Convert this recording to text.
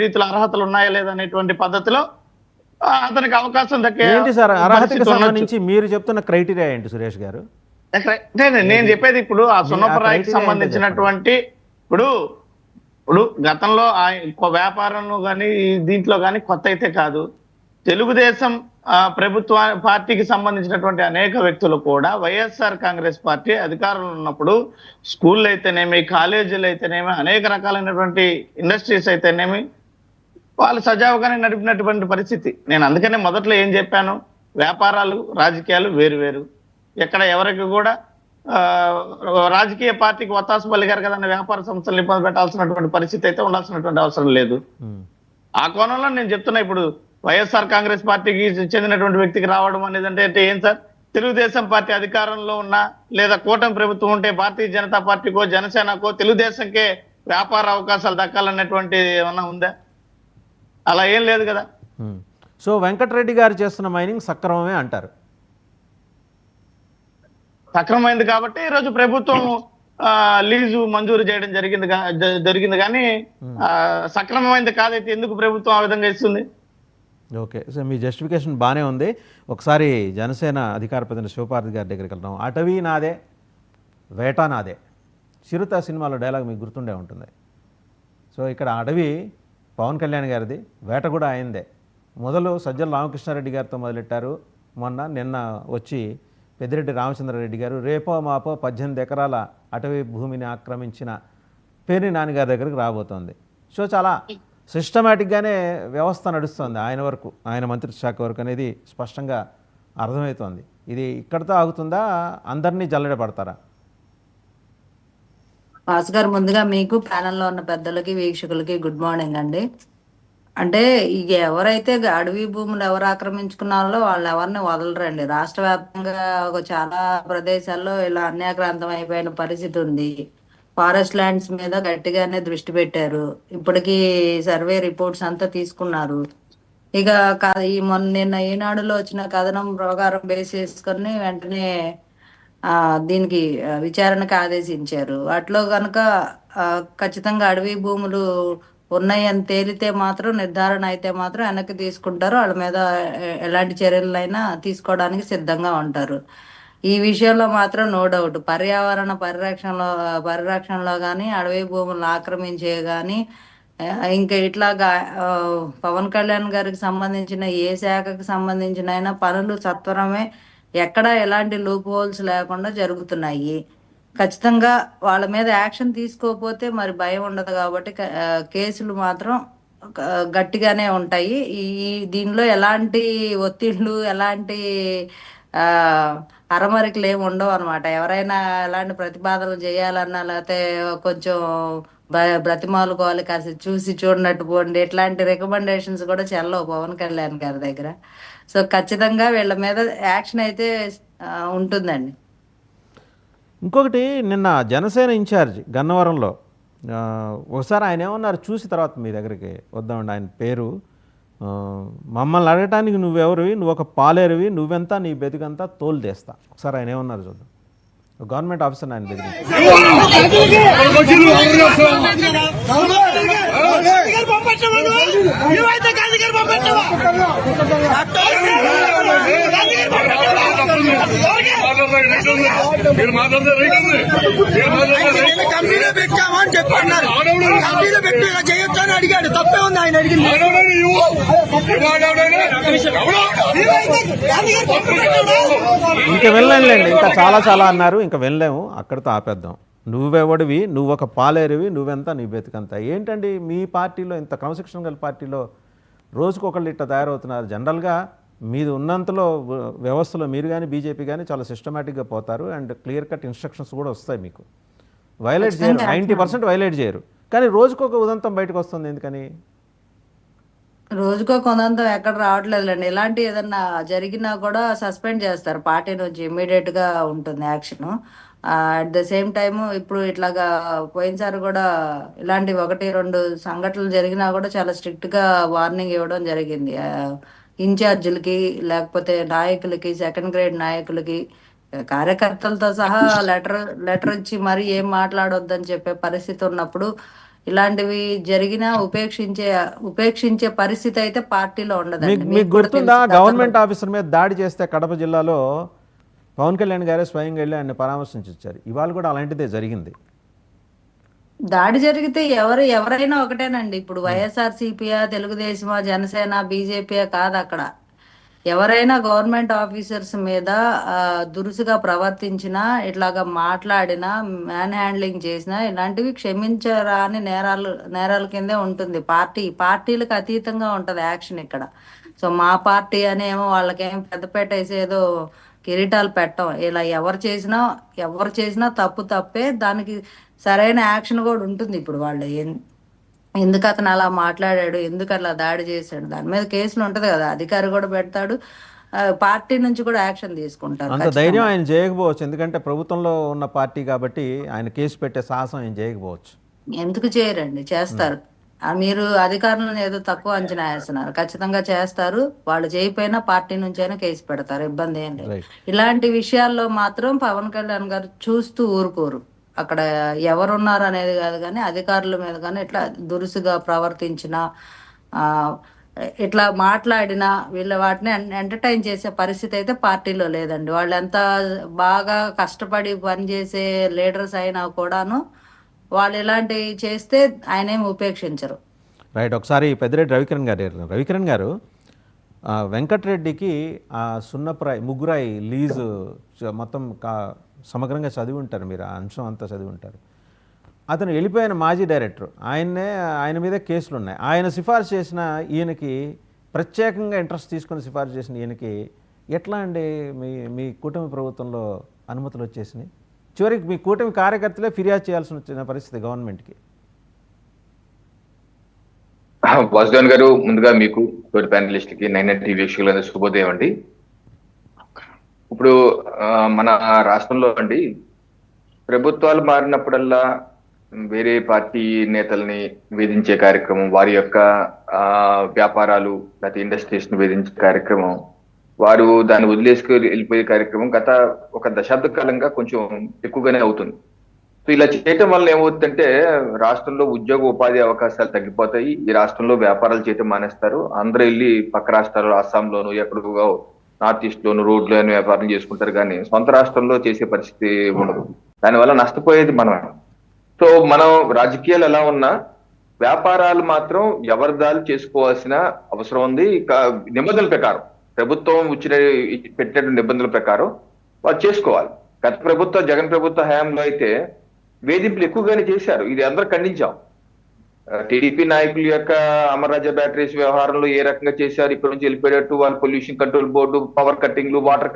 రీతిలో అర్హతలు ఉన్నాయా లేదా అనేటువంటి పద్ధతిలో అతనికి అవకాశం దక్కే ఏంటి సార్ అర్హతకి పరిస్థితి ఉండొచ్చు. సంబంధించి మీరు చెప్తున్న క్రైటీరియా ఏంటి సురేష్ గారు? నేను చెప్పేది ఇప్పుడు ఆ సున్నపరాయికి criteria ఏంటో సంబంధించినటువంటి ఇప్పుడు ఇప్పుడు గతంలో వ్యాపారంలో కానీ దీంట్లో కానీ కొత్త అయితే కాదు. తెలుగుదేశం ప్రభుత్వ పార్టీకి సంబంధించినటువంటి అనేక వ్యక్తులు కూడా వైఎస్ఆర్ కాంగ్రెస్ పార్టీ అధికారంలో ఉన్నప్పుడు స్కూళ్ళు అయితేనేమి, కాలేజీలు అయితేనేమి, అనేక రకాలైనటువంటి ఇండస్ట్రీస్ అయితేనేమి వాళ్ళు సజావుగానే నడిపినటువంటి పరిస్థితి. నేను అందుకనే మొదట్లో ఏం చెప్పాను, వ్యాపారాలు రాజకీయాలు వేరు వేరు. ఎక్కడ ఎవరికి కూడా రాజకీయ పార్టీకి ఒత్తాసు పలికారు కదన్న వ్యాపార సంస్థలు ఇబ్బంది పెట్టాల్సినటువంటి పరిస్థితి అయితే ఉండాల్సినటువంటి అవసరం లేదు. ఆ కోణంలో నేను చెప్తున్నా, ఇప్పుడు వైఎస్ఆర్ కాంగ్రెస్ పార్టీకి చెందినటువంటి వ్యక్తికి రావడం అనేది అంటే ఏం సార్? తెలుగుదేశం పార్టీ అధికారంలో ఉన్నా లేదా కూటమి ప్రభుత్వం ఉంటే భారతీయ జనతా పార్టీకో జనసేనకో తెలుగుదేశంకే వ్యాపార అవకాశాలు దక్కాలన్నటువంటి ఏమన్నా ఉందా? అలా ఏం లేదు కదా. సో వెంకటరెడ్డి గారు చేస్తున్న మైనింగ్ సక్రమమే అంటారు? సక్రమైంది కాబట్టి ఈరోజు ప్రభుత్వం లీజు మంజూరు చేయడం జరిగింది కానీ సక్రమమైంది కాదైతే ఎందుకు ప్రభుత్వం ఆ విధంగా ఇస్తుంది? ఓకే, సో మీ జస్టిఫికేషన్ బాగానే ఉంది. ఒకసారి జనసేన అధికార ప్రతినిధి శివపార్వతి గారి దగ్గరికి వెళ్తాం. అటవీ నాదే, వేట నాదే, చిరుత సినిమాలో డైలాగ్ మీకు గుర్తుండే ఉంటుంది. సో ఇక్కడ అటవీ పవన్ కళ్యాణ్ గారిది, వేట కూడా అయిందే. మొదలు సజ్జల రామకృష్ణారెడ్డి గారితో మొదలెట్టారు, నిన్న వచ్చి పెద్దిరెడ్డి రామచంద్రారెడ్డి గారు, రేపో మాపో 18 ఎకరాల అటవీ భూమిని ఆక్రమించిన పేర్ని నాన్నగారి దగ్గరికి రాబోతోంది. సో చాలా సిస్టమేటిక్గానే వ్యవస్థ నడుస్తుంది ఆయన వరకు, ఆయన మంత్రిత్వ శాఖ వరకు అనేది స్పష్టంగా అర్థమవుతోంది. ఇది ఇక్కడితో ఆగుతుందా? అందరినీ జల్లెడ పడతారా? వాసు గారు, ముందుగా మీకు ప్యానెల్లో ఉన్న పెద్దలకి వీక్షకులకి గుడ్ మార్నింగ్ అండి. అంటే ఇక ఎవరైతే అడవి భూములు ఎవరు ఆక్రమించుకున్నారో వాళ్ళు ఎవరిని వదలరండి. రాష్ట్ర వ్యాప్తంగా చాలా ప్రదేశాల్లో ఇలా అన్యాక్రాంతం అయిపోయిన పరిస్థితి ఉంది. ఫారెస్ట్ ల్యాండ్స్ మీద గట్టిగానే దృష్టి పెట్టారు. ఇప్పటికీ సర్వే రిపోర్ట్స్ అంతా తీసుకున్నారు. ఇక నిన్న ఈనాడులో వచ్చిన కథనం ప్రకారం బేస్ చేసుకొని వెంటనే దీనికి విచారణకు ఆదేశించారు. వాటిలో కనుక ఖచ్చితంగా అడవి భూములు ఉన్నాయని తేలితే మాత్రం, నిర్ధారణ అయితే మాత్రం వెనక్కి తీసుకుంటారు. వాళ్ళ మీద ఎలాంటి చర్యలైనా తీసుకోవడానికి సిద్ధంగా ఉంటారు. ఈ విషయంలో మాత్రం నో డౌట్ పర్యావరణ పరిరక్షణలో కానీ, అడవి భూములను ఆక్రమించే కానీ, ఇంకా ఇట్లాగా పవన్ కళ్యాణ్ గారికి సంబంధించిన ఏ శాఖకు సంబంధించిన అయినా పనులు సత్వరమే, ఎక్కడ ఎలాంటి లూప్ హోల్స్ లేకుండా జరుగుతున్నాయి. ఖచ్చితంగా వాళ్ళ మీద యాక్షన్ తీసుకోకపోతే మరి భయం ఉండదు కాబట్టి కేసులు మాత్రం గట్టిగానే ఉంటాయి. దీనిలో ఎలాంటి ఒత్తిళ్లు, ఎలాంటి అరమరికలు ఏమి ఉండవు అనమాట. ఎవరైనా ఎలాంటి ప్రతిపాదనలు చేయాలన్నా, లేకపోతే కొంచెం బ్రతిమాలుకోవాలి, కాస్త చూసి చూడనట్టు పోండి, ఇట్లాంటి రికమెండేషన్స్ కూడా చెల్లవు పవన్ కళ్యాణ్ గారి దగ్గర. సో ఖచ్చితంగా వీళ్ళ మీద యాక్షన్ అయితే ఉంటుందండి. ఇంకొకటి, నిన్న జనసేన ఇన్ఛార్జ్ గన్నవరంలో ఒకసారి ఆయన ఏమన్నారు చూసి తర్వాత మీ దగ్గరికి వద్దామండి. ఆయన పేరు, మమ్మల్ని అడగటానికి నువ్వెవరివి, నువ్వు ఒక పాలేరువి, నువ్వెంత, నీ బెతుకంతా తోలు తీస్తా. ఒకసారి ఆయన ఏమన్నారు చూద్దాం. గవర్నమెంట్ ఆఫీసర్ ఆయన దగ్గర కంపెనీలో పెట్టామని చెప్పన్నారు. కంపెనీలో పెట్టి చేయొచ్చు అని అడిగాడు. తప్పే ఉంది ఆయన అడిగింది. ఇంకా వెళ్ళలేండి, ఇంకా చాలా చాలా అన్నారు, ఇంకా వెళ్ళలేము, అక్కడితో ఆపేద్దాం. నువ్వెవడివి, నువ్వు ఒక పాలేరువి, నువ్వెంత, నీ బెతుకంత. ఏంటండి మీ పార్టీలో, ఇంత క్రమశిక్షణ గల పార్టీలో రోజుకొకళ్ళు ఇట్లా తయారవుతున్నారు? జనరల్గా మీది ఉన్నంతలో వ్యవస్థలో మీరు కానీ బీజేపీ కానీ చాలా సిస్టమేటిక్గా పోతారు అండ్ క్లియర్ కట్ ఇన్స్ట్రక్షన్స్ కూడా వస్తాయి మీకు. వైలేట్ చేయరు, 90% వైలేట్ చేయరు. కానీ రోజుకొక ఉదంతం బయటకు వస్తుంది ఎందుకని? రోజుకో కొందంతం ఎక్కడ రావట్లేదులేండి. ఇలాంటి ఏదన్నా జరిగినా కూడా సస్పెండ్ చేస్తారు పార్టీ నుంచి, ఇమ్మీడియట్ గా ఉంటుంది action. At the same time ఇప్పుడు ఇట్లాగా పోయినసారి కూడా ఇలాంటి 1-2 సంఘటనలు జరిగినా కూడా చాలా స్ట్రిక్ట్ గా వార్నింగ్ ఇవ్వడం జరిగింది ఇన్ఛార్జీలకి, లేకపోతే నాయకులకి, సెకండ్ గ్రేడ్ నాయకులకి, కార్యకర్తలతో సహా లెటర్ ఇచ్చి మరి ఏం మాట్లాడొద్దని చెప్పే పరిస్థితి ఉన్నప్పుడు ఇలాంటివి జరిగినా ఉపేక్షించే పరిస్థితి అయితే పార్టీలో ఉండదండి. మీకు గుర్తుందా, గవర్నమెంట్ ఆఫీసర్ మీద దాడి చేస్తే కడప జిల్లాలో పవన్ కళ్యాణ్ గారే స్వయంగా వెళ్ళి ఆయన పరామర్శించి వచ్చారు. ఇవాళ కూడా అలాంటిదే జరిగింది. దాడి జరిగితే ఎవరైనా ఒకటేనండి. ఇప్పుడు వైఎస్ఆర్సీపీయా, తెలుగుదేశమా, జనసేన, బీజేపీయా కాదు అక్కడ. ఎవరైనా గవర్నమెంట్ ఆఫీసర్స్ మీద దురుసుగా ప్రవర్తించినా, ఇట్లాగా మాట్లాడినా, మ్యాన్ హ్యాండ్లింగ్ చేసినా ఇలాంటివి క్షమించరాని నేరాల కిందే ఉంటుంది. పార్టీలకు అతీతంగా ఉంటది యాక్షన్ ఇక్కడ. సో మా పార్టీ అనేమో వాళ్ళకేం పెద్దపేట వేసేదో కిరీటాలు పెట్టం. ఇలా ఎవరు చేసినా తప్పు తప్పే, దానికి సరైన యాక్షన్ కూడా ఉంటుంది. ఇప్పుడు వాళ్ళు ఎందుకు అతను అలా మాట్లాడాడు, ఎందుకు అలా దాడి చేశాడు, దాని మీద కేసులు ఉంటది కదా, అధికారి కూడా పెడతాడు, పార్టీ నుంచి కూడా యాక్షన్ తీసుకుంటారు. అంత ధైర్యం ఆయన చేయకపోవచ్చు, ఎందుకంటే ప్రభుత్వంలో ఉన్న పార్టీ కాబట్టి ఆయన కేసు పెట్టే సాహసం ఆయన చేయకపోవచ్చు. ఎందుకు చేయరండి, చేస్తారు. మీరు అధికారులను ఏదో తక్కువ అంచనా వేస్తున్నారు, ఖచ్చితంగా చేస్తారు. వాళ్ళు చేయకపోయినా పార్టీ నుంచి అయినా కేసు పెడతారు, ఇబ్బంది ఏం లేదు. ఇలాంటి విషయాల్లో మాత్రం పవన్ కళ్యాణ్ గారు చూస్తూ ఊరుకోరు. అక్కడ ఎవరున్నారు అనేది కాదు, కానీ అధికారుల మీద కానీ ఇట్లా దురుసుగా ప్రవర్తించినా, ఇట్లా మాట్లాడినా వాటిని ఎంటర్టైన్ చేసే పరిస్థితి అయితే పార్టీలో లేదండి. వాళ్ళు ఎంత బాగా కష్టపడి పనిచేసే లీడర్స్ అయినా కూడాను వాళ్ళు ఇలాంటివి చేస్తే ఆయన ఏమి ఉపేక్షించరు. రైట్. ఒకసారి పెద్దిరెడ్డి రవికిరణ్ గారు వెంకటరెడ్డికి ఆ సున్నప్రాయ్ ముగ్గురాయి లీజు మొత్తం సమగ్రంగా చదివి ఉంటారు, మీరు ఆ అంశం అంతా చదివి ఉంటారు. అతను వెళ్ళిపోయిన మాజీ డైరెక్టర్ ఆయన మీద కేసులు ఉన్నాయి. ఆయన సిఫార్సు చేసిన ఈయనకి ప్రత్యేకంగా ఇంట్రెస్ట్ తీసుకొని సిఫార్సు చేసిన ఈయనకి ఎట్లా అండి మీ కూటమి ప్రభుత్వంలో అనుమతులు వచ్చేసినాయి? చివరికి మీ కూటమి కార్యకర్తలే ఫిర్యాదు చేయాల్సి వచ్చిన పరిస్థితి గవర్నమెంట్కి. వాసుదేవన్ గారు, ముందుగా మీకు తోటి ప్యానలిస్ట్కి 9 టీవీ వీక్షకులందరూ శుభోదయం అండి. ఇప్పుడు మన రాష్ట్రంలో అండి ప్రభుత్వాలు మారినప్పుడల్లా వేరే పార్టీ నేతల్ని వేధించే కార్యక్రమం, వారి యొక్క వ్యాపారాలు లేకపోతే ఇండస్ట్రీస్ ని వేధించే కార్యక్రమం, వారు దాన్ని వదిలేసుకు వెళ్ళిపోయే కార్యక్రమం గత ఒక దశాబ్ద కాలంగా కొంచెం ఎక్కువగానే అవుతుంది. సో ఇలా చేయటం వల్ల ఏమవుతుందంటే రాష్ట్రంలో ఉద్యోగ ఉపాధి అవకాశాలు తగ్గిపోతాయి. ఈ రాష్ట్రంలో వ్యాపారాలు చేయటం మానేస్తారు. అందరూ వెళ్ళి పక్క రాష్ట్రాలు, అస్సాంలోను, ఎక్కడికో నార్త్ ఈస్ట్ లోను రోడ్లోను వ్యాపారం చేసుకుంటారు, కానీ సొంత రాష్ట్రంలో చేసే పరిస్థితి ఉండదు. దానివల్ల నష్టపోయేది మనమే. సో మనం రాజకీయాలు ఎలా ఉన్నా వ్యాపారాలు మాత్రం ఎవరిదాలు చేసుకోవాల్సిన అవసరం ఉంది. నిబంధనల ప్రకారం, ప్రభుత్వం పెట్టిన నిబంధనల ప్రకారం వాళ్ళు చేసుకోవాలి. గత ప్రభుత్వం, జగన్ ప్రభుత్వ హయాంలో అయితే వేధింపులు ఎక్కువగానే చేశారు. ఇది అందరూ ఖండించాం. టీడీపీ నాయకుల యొక్క అమర్రాజా బ్యాటరీస్ వ్యవహారంలో ఏ రకంగా చేశారు, ఇక్కడ నుంచి వెళ్ళిపోయేటట్టు వాళ్ళు పొల్యూషన్ కంట్రోల్ బోర్డు, పవర్ కట్టింగ్లు, వాటర్